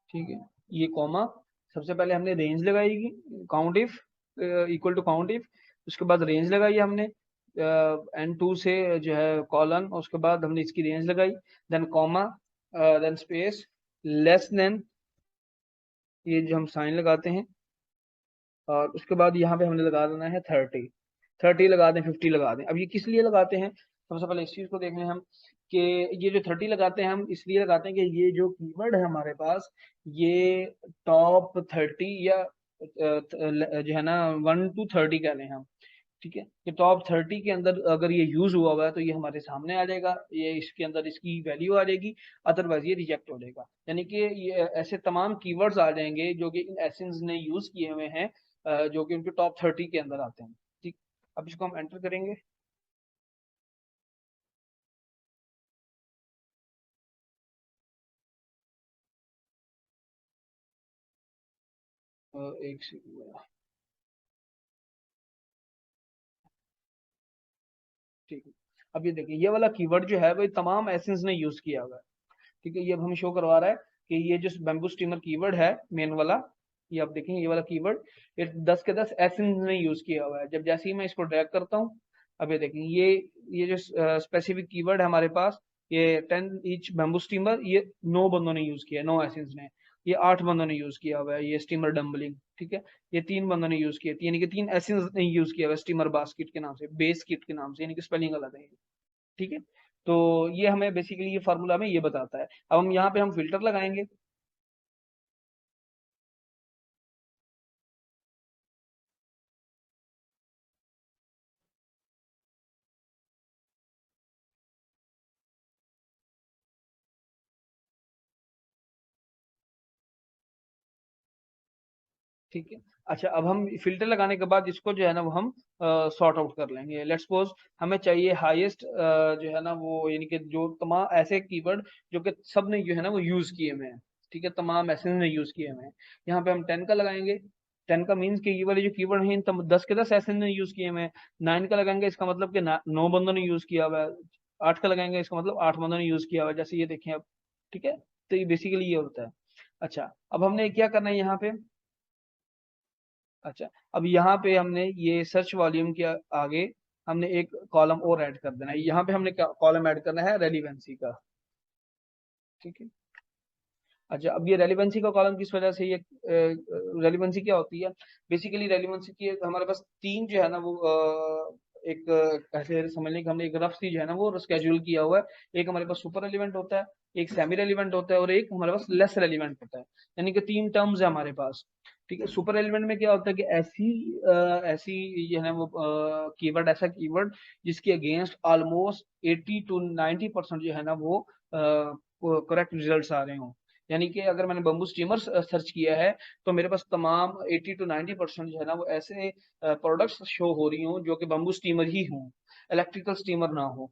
ठीक है, ये कॉमा, सबसे पहले हमने रेंज लगाएगी, count if equal to count if, उसके बाद रेंज लगाई हमने N2 से जो है कॉलन, उसके बाद हमने इसकी रेंज लगाई, then comma, then space, less than, ये जो हम साइन लगाते हैं, और उसके बाद यहाँ पे हमने लगा देना है 30। 30 लगा दें, 50 लगा दें। अब ये किस लिए लगाते हैं, सबसे पहले इस चीज को देख लें हम कि ये जो 30 लगाते हैं हम इसलिए लगाते हैं कि ये जो कीवर्ड है हमारे पास, ये टॉप 30 या जो है ना 1 to 30 कह लें हम। ठीक है, कि टॉप 30 के अंदर अगर ये यूज हुआ हुआ है तो ये हमारे सामने आ जाएगा, ये इसके अंदर इसकी वैल्यू आ जाएगी, अदरवाइज ये रिजेक्ट हो जाएगा। यानी कि ये ऐसे तमाम कीवर्ड्स आ जाएंगे जो कि इन एसेंस ने यूज किए हुए हैं, जो कि उनके टॉप 30 के अंदर आते हैं। ठीक, अब इसको हम एंटर करेंगे। एक सेकंड, ठीक है, अब ये देखिए ये वाला कीवर्ड जो है वो तमाम एसेंस ने यूज किया हुआ है। ठीक है, ये अब हमें शो करवा रहा है कि ये जो बैम्बू स्टीमर कीवर्ड है मेन वाला, ये आप देखें ये वाला कीवर्ड, ये 10 के 10 एसेंस ने यूज किया हुआ है। जब जैसे ही मैं इसको ड्रैग करता हूँ, अब ये देखें ये जो स्पेसिफिक कीवर्ड है हमारे पास, ये 10 इंच बैम्बू स्टीमर, ये 9 बंदों ने यूज किया है, 9 एसेंस ने। ये 8 बंदों ने यूज किया हुआ है, ये स्टीमर डम्बलिंग। ठीक है, ये 3 बंदों ने यूज किया, यानी कि 3 एसेंस ने यूज किया हुआ है स्टीमर बास्केट के नाम से, बेस किट के नाम से, यानी कि स्पेलिंग अलग है। ठीक है, तो ये हमें बेसिकली ये फार्मूला में ये बताता है। अब हम यहाँ पे हम फिल्टर लगाएंगे। ठीक है, अच्छा अब हम फिल्टर लगाने के बाद इसको जो है ना वो हम सॉर्ट आउट कर लेंगे। लेट्स सपोज हमें चाहिए हाईएस्ट जो है ना वो, यानी कि जो तमाम ऐसे कीवर्ड जो कि सब ने जो है ना वो यूज किए हुए हैं। ठीक है, तमाम ऐसे ने यूज किए हुए हैं। यहाँ पे हम 10 का लगाएंगे। 10 का मीन्स कि ये वाले जो कीवर्ड हैं 10 के 10 ऐसे ने यूज किए हुए हैं। 9 का लगाएंगे, इसका मतलब कि 9 बंदों ने यूज किया हुआ है। 8 का लगाएंगे, इसका मतलब 8 बंदों ने यूज किया हुआ है, जैसे ये देखें अब। ठीक है, तो ये बेसिकली ये होता है। अच्छा, अब हमने क्या करना है यहाँ पे। अच्छा, अब यहाँ पे हमने ये सर्च वॉल्यूम के आगे हमने एक कॉलम और ऐड कर देना है। यहाँ पे हमने कॉलम ऐड करना है रेलिवेंसी का। ठीक है। अच्छा, अब ये रेलिवेंसी का कॉलम किस वजह से, ये रेलिवेंसी क्या होती है, बेसिकली रेलिवेंसी की हमारे पास तीन जो है ना वो एक ऐसे समझ लें कि हमने एक रफ सी जो है ना वो स्केड्यूल किया हुआ है। एक हमारे पास सुपर रेलिवेंट होता है, एक सेमी रेलिवेंट होता है और एक हमारे पास लेस रेलिवेंट होता है। यानी कि तीन टर्म्स है हमारे पास। ठीक है। सुपर रेलिवेंट में क्या होता है कि ऐसी जो है ना वो कीवर्ड, ऐसा कीवर्ड जिसके अगेंस्ट ऑलमोस्ट 80 to 90% जो है ना वो करेक्ट रिजल्ट्स आ रहे हों। यानी कि अगर मैंने बम्बू स्टीमर सर्च किया है तो मेरे पास तमाम 80 to 90% जो है ना वो ऐसे प्रोडक्ट्स शो हो रही हों जो कि बम्बू स्टीमर ही हों, इलेक्ट्रिकल स्टीमर ना हो।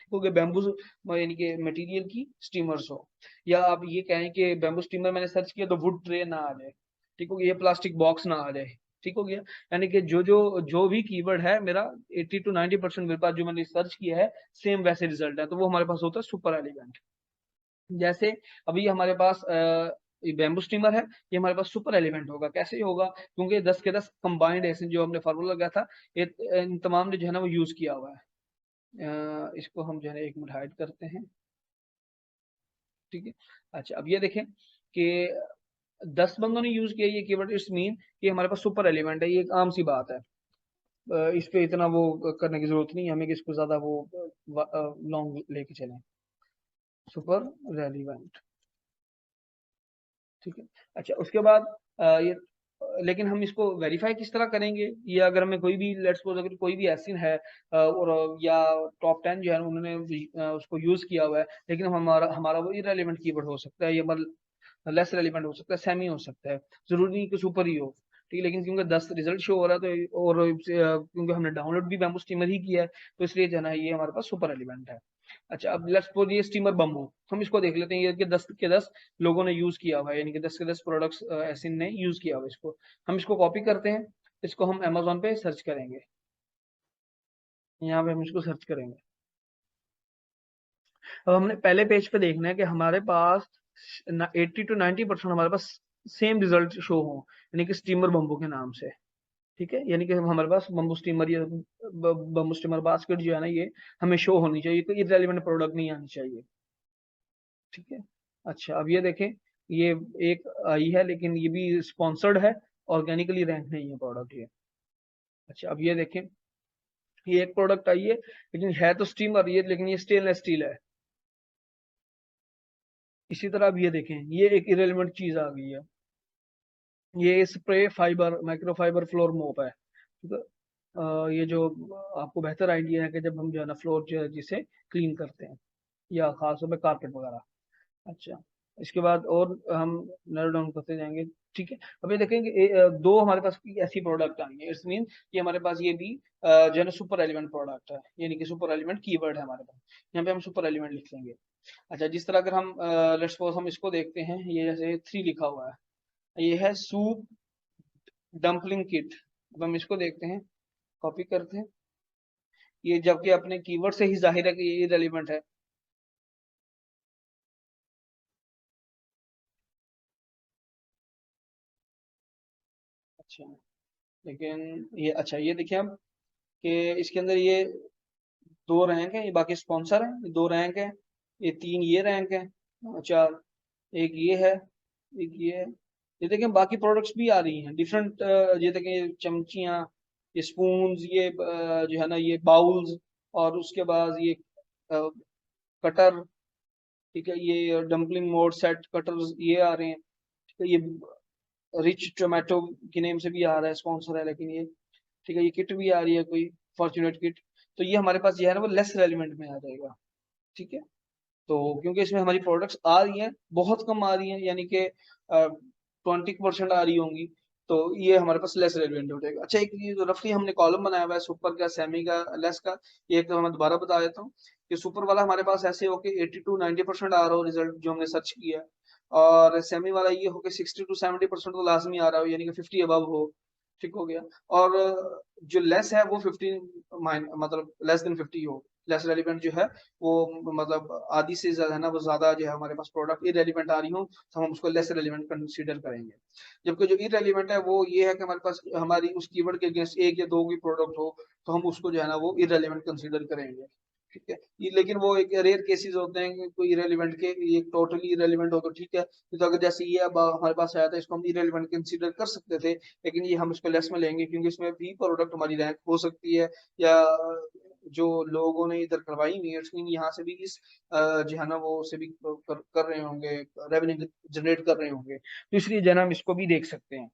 ठीक हो गया, बैम्बू यानी कि मटेरियल की स्टीमर्स हो। या आप ये कहें कि बैम्बू स्टीमर मैंने सर्च किया तो वुड ट्रे ना आ जाए। ठीक हो गया, ये प्लास्टिक बॉक्स ना आ जाए। ठीक हो गया। यानी कि जो भी कीवर्ड है मेरा 80 to 90% मेरे पास जो मैंने सर्च किया है सेम वैसे रिजल्ट है, तो वो हमारे पास होता है सुपर एलिमेंट। जैसे अभी हमारे पास ये बैम्बू स्टीमर है, ये हमारे पास सुपर एलिमेंट होगा। कैसे होगा, क्योंकि 10 के 10 कंबाइंड ऐसे जो हमने फार्मूला लगाया था, ये इन तमाम ने जो है ना वो यूज किया हुआ है। इसको हम जो है एक मिनट हाइड करते हैं। ठीक है। अच्छा, अब ये देखें कि 10 बंदों ने यूज किया ये कीवर्ड, इट्स मीन कि हमारे पास सुपर एलिमेंट है। ये एक आम सी बात है। इस पे इतना वो करने की जरूरत नहीं है हमें कि इसको ज्यादा वो लॉन्ग लेके चलें। Super relevant. ठीक है। अच्छा, उसके बाद ये लेकिन हम इसको वेरीफाई किस तरह करेंगे, ये अगर हमें कोई भी लेट्स सपोज अगर कोई भी एसिन है और या टॉप 10 जो है उन्होंने उसको यूज किया हुआ है, लेकिन हमारा हमारा वो इरेलीवेंट कीवर्ड हो सकता है, ये लेस रेलिवेंट हो सकता है, सेमी हो सकता है, जरूरी नहीं कि सुपर ही हो। ठीक है। लेकिन क्योंकि 10 रिजल्ट शो हो रहा है तो और क्योंकि हमने डाउनलोड भी बैम्बू स्टीमर ही किया है तो इसलिए जो है ना ये हमारे पास सुपर एलिमेंट है। अच्छा, अब लेट्स सपोज ये स्टीमर बम्बू, हम इसको देख लेते हैं। ये कि 10 के 10 लोगों ने यूज किया हुआ है, यानी कि 10 के 10 प्रोडक्ट्स ऐसे ने यूज किया हुआ है इसको। हम इसको कॉपी करते हैं, इसको हम अमेजोन पे सर्च करेंगे। यहाँ पे हम इसको सर्च करेंगे। अब हमने पहले पेज पे देखना है कि हमारे पास 80 to 90% हमारे पास सेम रिजल्ट शो हो, यानी कि स्टीमर बम्बू के नाम से। ठीक है। यानी कि हमारे पास बम्बू स्टीमर या बम्बू स्टीमर बास्केट जो है ना ये हमें शो होनी चाहिए, तो इररेलेवेंट प्रोडक्ट नहीं आनी चाहिए। ठीक है। अच्छा, अब ये देखें, ये एक आई है लेकिन ये भी स्पॉन्सर्ड है, ऑर्गेनिकली रैंक नहीं है प्रोडक्ट ये। अच्छा, अब ये देखें, ये एक प्रोडक्ट आई है लेकिन है तो स्टीमर ये, लेकिन ये स्टेनलेस स्टील है। इसी तरह अब ये देखें, ये एक इरेलीवेंट चीज आ गई है, ये स्प्रे फाइबर माइक्रोफाइबर फ्लोर मोप है। ठीक है। ये जो आपको बेहतर आइडिया है कि जब हम जो है ना फ्लोर जो है जिसे क्लीन करते हैं या खासतौर पर कारपेट वगैरह। अच्छा, इसके बाद और हम नर डाउन करते जाएंगे। ठीक है। अब ये देखेंगे दो हमारे पास ऐसी प्रोडक्ट आएंगे, इट्स मीन कि हमारे पास ये भी जो है ना सुपर एलिमेंट प्रोडक्ट है, यानी कि सुपर एलिमेंट कीवर्ड है हमारे पास। यहाँ पे हम सुपर एलिमेंट लिख लेंगे। अच्छा, जिस तरह अगर हम लेट्स सपोज हम इसको देखते हैं, ये जैसे 3 लिखा हुआ है, ये है सूप डम्पलिंग किट। अब हम इसको देखते हैं, कॉपी करते हैं, ये जबकि अपने कीवर्ड से ही जाहिर है कि ये रेलिवेंट है। अच्छा, लेकिन ये अच्छा ये देखिए हम कि इसके अंदर ये दो रैंक है, ये बाकी स्पॉन्सर है, ये दो रैंक है, ये तीन ये रैंक है, चार, एक ये है, एक ये है। ये देखें बाकी प्रोडक्ट्स भी आ रही हैं डिफरेंट, ये देखें ये चमचियाँ, ये स्पून, ये जो है ना ये बाउल्स, और उसके बाद ये कटर। ठीक है, ये डम्पलिंग मोड सेट कटर्स ये आ रहे हैं। ठीक है, ये रिच टोमेटो के नेम से भी आ रहा है, स्पॉन्सर है लेकिन ये। ठीक है, ये किट भी आ रही है कोई फॉर्चुनेट किट। तो ये हमारे पास ये है ना वो लेस रेलिवेंट में आ जाएगा। ठीक है। तो क्योंकि इसमें हमारी प्रोडक्ट्स आ रही हैं, बहुत कम आ रही हैं, यानी कि 20% आ रही होंगी, तो ये हमारे पास लेस रेलिवेंट हो जाएगा। अच्छा, एक ये जो रफली हमने कॉलम बनाया हुआ है सुपर का, सेमी का, लेस का, ये एक तो मैं दोबारा बता देता हूँ कि सुपर वाला हमारे पास ऐसे हो कि 80 to 90% आ रहा हो रिजल्ट जो हमने सर्च किया है, और सेमी वाला ये हो कि 60 to 70% तो लाजमी आ रहा हो, यानी कि 50 अबव हो। ठीक हो गया। और जो लेस है वो 15 मतलब लेस देन 50 हो, लेस रेलिवेंट जो है वो मतलब आधी से ज्यादा है ना, वो ज्यादा जो है हमारे पास प्रोडक्ट इरेलीवेंट आ रही हो तो हम उसको लेस रेलिवेंट कंसीडर करेंगे। जबकि जो इरेलीवेंट है वो ये है कि हमारे पास हमारी उस कीवर्ड के अगेंस्ट एक या दो भी प्रोडक्ट हो तो हम उसको जो है ना वो इरेलीवेंट कंसीडर करेंगे। ठीक है, ये लेकिन वो एक रेयर केसेस होते हैं कि कोई इरेलीवेंट के, ये टोटली इरेलीवेंट हो तो ठीक है, तो अगर जैसे ये अब हमारे पास आया था इसको हम इरेलीवेंट कंसीडर कर सकते थे, लेकिन ये हम इसको लेस में लेंगे क्योंकि इसमें भी प्रोडक्ट हमारी रैंक हो सकती है, या जो लोगों ने इधर करवाई हुई है स्क्रीन यहाँ से भी इस जो है ना वो से भी कर रहे होंगे, रेवेन्यू जनरेट कर रहे होंगे, तो इसलिए जो है ना हम इसको भी देख सकते हैं।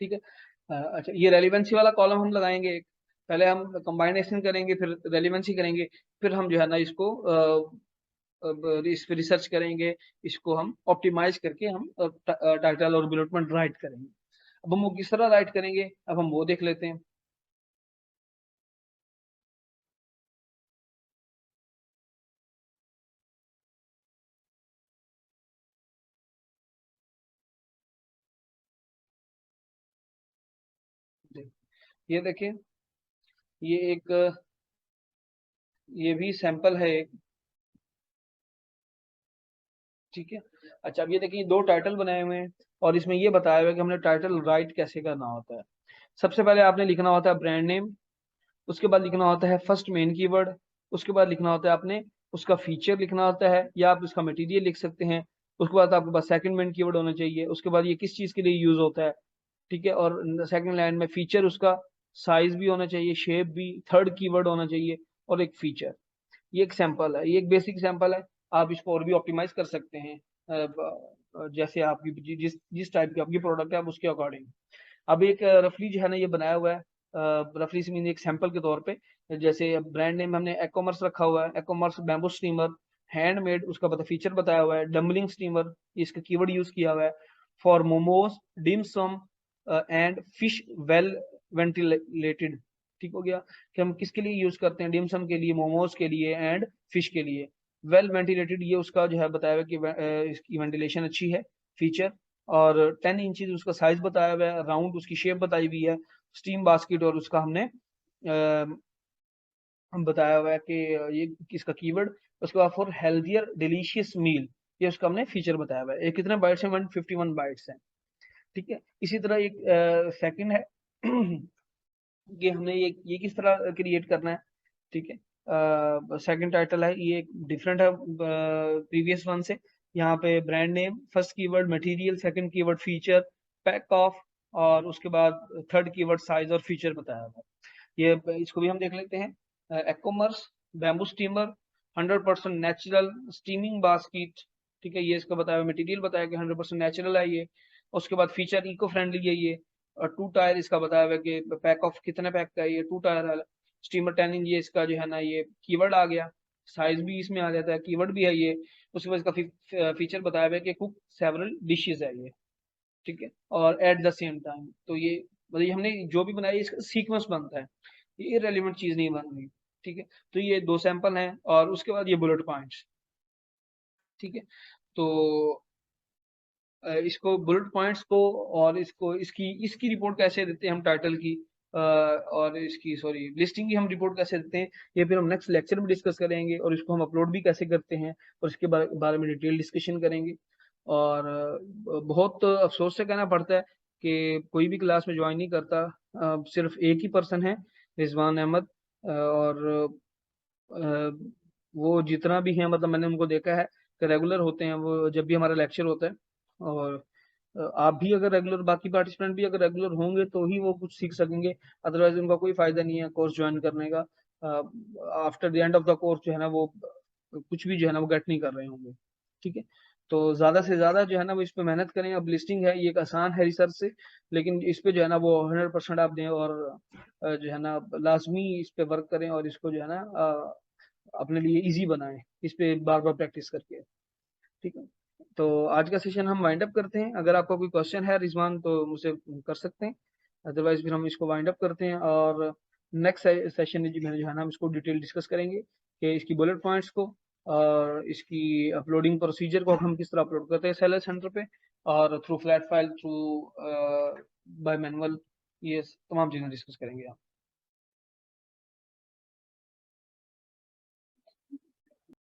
ठीक है। अच्छा, ये रेलिवेंसी वाला कॉलम हम लगाएंगे एक, पहले हम कंबाइनेशन करेंगे फिर रेलिवेंसी करेंगे, फिर हम जो है ना इसको इस पे रिसर्च करेंगे, इसको हम ऑप्टिमाइज करके हम टाइटल और बुलेटमेंट राइट करेंगे। अब हम वो किस तरह राइट करेंगे, अब हम वो देख लेते हैं। ये देखिए, ये एक ये भी सैंपल है एक। ठीक है। अच्छा, अब ये देखिए दो टाइटल बनाए हुए हैं और इसमें ये बताया हुआ है कि हमने टाइटल राइट कैसे करना होता है। सबसे पहले आपने लिखना होता है ब्रांड नेम, उसके बाद लिखना होता है फर्स्ट मेन कीवर्ड, उसके बाद लिखना होता है आपने उसका फीचर लिखना होता है या आप उसका मटेरियल लिख सकते हैं। उसके बाद आपके पास सेकंड मेन कीवर्ड होना चाहिए, उसके बाद ये किस चीज के लिए यूज होता है। ठीक है, और सेकंड लाइन में फीचर, उसका साइज भी होना चाहिए, शेप भी, थर्ड कीवर्ड होना चाहिए और एक फीचर। ये एक सैंपल है, ये एक बेसिक सैंपल है। आप इसको और भी ऑप्टिमाइज कर सकते हैं जैसे आपकी जिस जिस टाइप की आपकी प्रोडक्ट है आप उसके अकॉर्डिंग। अब एक रफली जो है ना ये बनाया हुआ है, रफली से मीन एक सैंपल के तौर पे। जैसे ब्रांड नेम हमने एकॉमर्स रखा हुआ है, एकॉमर्स बैम्बू स्टीमर, हैंडमेड उसका फीचर बताया हुआ है, डम्बलिंग स्टीमर इसका कीवर्ड यूज किया हुआ है, for momos, dim sum and fish well ventilated. ठीक हो गया कि हम किसके लिए यूज करते हैं, डिम सम के लिए, मोमोज के लिए एंड फिश के लिए। वेल वेंटिलेटेड ये उसका जो है बताया हुआ है कि इसकी वेंटिलेशन अच्छी है, फीचर। और 10 इंचज उसका साइज बताया हुआ है, राउंड उसकी शेप बताई हुई है, स्टीम बास्केट और उसका हमने हम बताया हुआ है कि ये किसका कीवर्ड। उसके बाद फॉर हेल्थियर डिलीशियस मील, ये उसका हमने फीचर बताया हुआ है। ये कितने बाइट्स हैं, 151 बाइट्स हैं। ठीक है, इसी तरह एक सेकंड है कि हमने ये किस तरह क्रिएट करना है। ठीक है, सेकंड टाइटल है, ये डिफरेंट है प्रीवियस वन से। यहाँ पे brand name, first keyword material, second keyword feature, pack of, और उसके बाद थर्ड कीवर्ड साइज और फीचर बताया हुआ है। ये इसको भी हम देख लेते हैं। E-commerce bamboo steamer, 100% natural steaming basket. ठीक है, ये इसका बताया हुआ मटेरियल बताया कि 100% नेचुरल है ये। उसके बाद फीचर इको फ्रेंडली है ये। और टू टायर इसका बताया हुआ है कि पैक ऑफ कितने पैक का है, ये टू टायर है। स्टीमर 10 इंच ये इसका जो है ना ये कीवर्ड आ गया, साइज भी इसमें आ जाता है, कीवर्ड भी है ये। उसके बाद इसका फीचर बताया हुआ है कि कुक सेवरल डिशेज है ये। ठीक है, और एट द सेम टाइम, तो ये मतलब ये हमने जो भी बनाया इसका सीक्वेंस बनता है, ये रेलिवेंट चीज नहीं बन रही। ठीक है, तो ये दो सैंपल हैं और उसके बाद ये बुलेट पॉइंट्स। ठीक है, तो इसको बुलेट पॉइंट्स को और इसको इसकी इसकी रिपोर्ट कैसे देते हैं हम टाइटल की, और इसकी सॉरी लिस्टिंग की हम रिपोर्ट कैसे देते हैं, ये फिर हम नेक्स्ट लेक्चर में डिस्कस करेंगे। और इसको हम अपलोड भी कैसे करते हैं और इसके बारे में डिटेल डिस्कशन करेंगे। और बहुत अफसोस से कहना पड़ता है कि कोई भी क्लास में ज्वाइन नहीं करता, सिर्फ एक ही पर्सन है, रिजवान अहमद। और वो जितना भी है मतलब मैंने उनको देखा है कि रेगुलर होते हैं वो जब भी हमारा लेक्चर होता है। और आप भी अगर रेगुलर, बाकी पार्टिसिपेंट भी अगर रेगुलर होंगे तो ही वो कुछ सीख सकेंगे, अदरवाइज उनका कोई फायदा नहीं है कोर्स ज्वाइन करने का। After the end of the course जो है ना वो कुछ भी जो है ना वो गेट नहीं कर रहे होंगे। ठीक है, तो ज्यादा से ज्यादा जो है ना वो इस पे मेहनत करें। अब लिस्टिंग है ये एक आसान है रिसर्च से, लेकिन इस पे जो है ना वो 100% आप दें और जो है ना लाजमी इस पे वर्क करें और इसको जो है ना अपने लिए इजी बनाएं इस पे बार बार प्रैक्टिस करके। ठीक है, तो आज का सेशन हम वाइंड अप करते हैं। अगर आपका कोई क्वेश्चन है रिजवान तो मुझसे कर सकते हैं, अदरवाइज फिर हम इसको वाइंड अप करते हैं। और नेक्स्ट सेशन में जो है ना हम इसको डिटेल डिस्कस करेंगे कि इसकी बुलेट पॉइंट्स को और इसकी अपलोडिंग प्रोसीजर को हम किस तरह अपलोड करते हैं सेलर सेंटर पे, और through flat file, through bye manual, ये तमाम चीज़ें डिस्कस करेंगे हम।